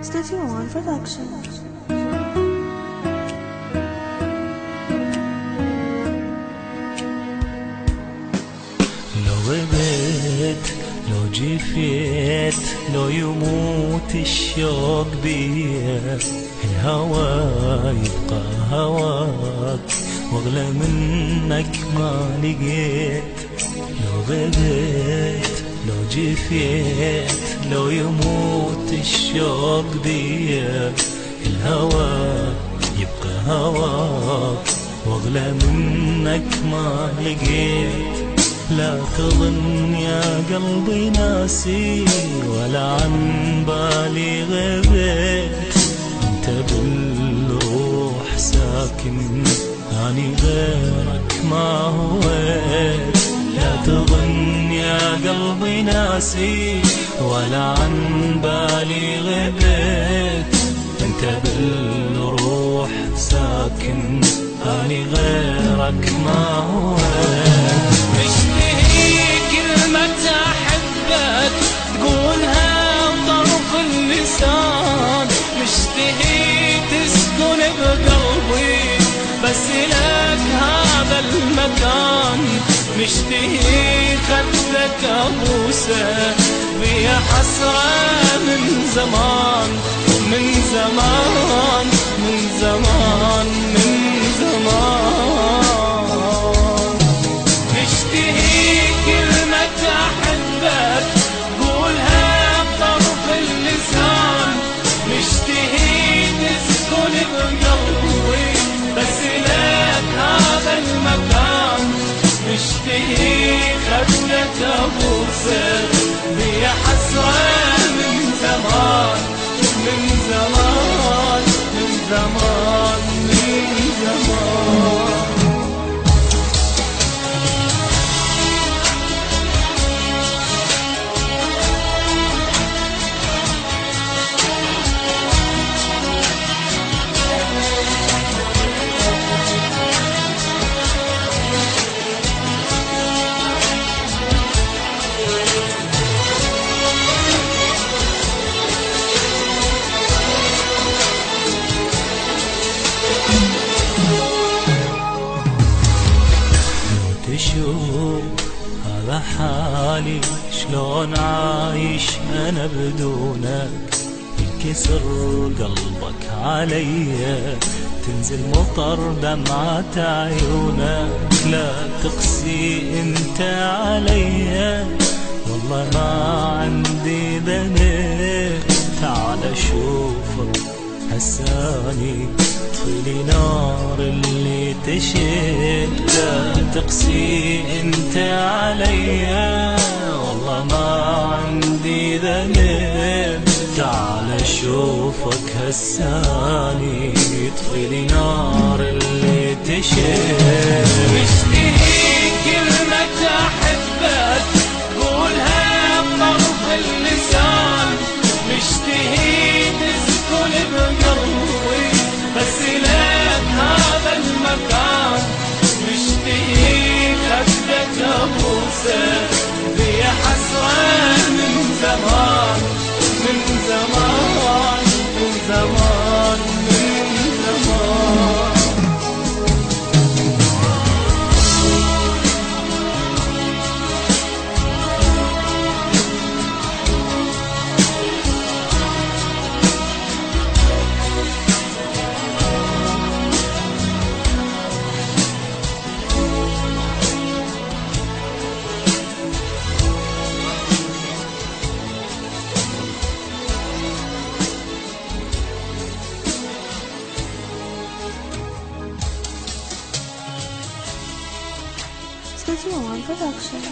Studio One Production. لو غبت لو جفيت لو يموت الشوق بيا الهوى يبقى هواك واغلى منك ما لقيت. لو غبت لو جفيت لو يموت الشوق بيا الهوى يبقى هواك واغلى منك ما لقيت. لا تظن يا قلبي ناسي ولا عن بالي غبت، انت بالروح ساكن اني غيرك ما هويت. لا تظن يا قلبي ناسي ولا عن بالي غبت، انت بالروح ساكن اني غيرك ما هويت. مشتهي كلمة أحبك تقولها بطرف اللسان، مشتهي تسكن بقلبي بس لك هذا المكان، مشتهي خدك أبوسه بيا حسرة من زمان من زمان من زمان من زمان. مشتهي كلمة أحبك قولها بطرف اللسان، مشتهي تسكن بقلبي بس لك هذا المكان، مشتهي خدك أبوسك بيا حسرة من زمان من زمان من زمان من زمان. تشوف هذا حالي شلون عايش انا بدونك، ينكسر قلبك عليا تنزل مطر دمعات عيونك. لا تقسي انت عليا والله ما عندي ذنب، تعال شوفك هساني طفلي نار اللي تشد. لا تقسي انت عليا والله ما عندي ذنب، تعال شوفك هساني طفلي نار اللي تشد. مشتهي كلمة أحبك قولها بطرف اللسان، مشتهي تسكن بقلبي بس لك هذا المكان، مشتهي خدك أبوسك بيا حسرة من زمان من زمان من زمان من زمان. Studio One Production.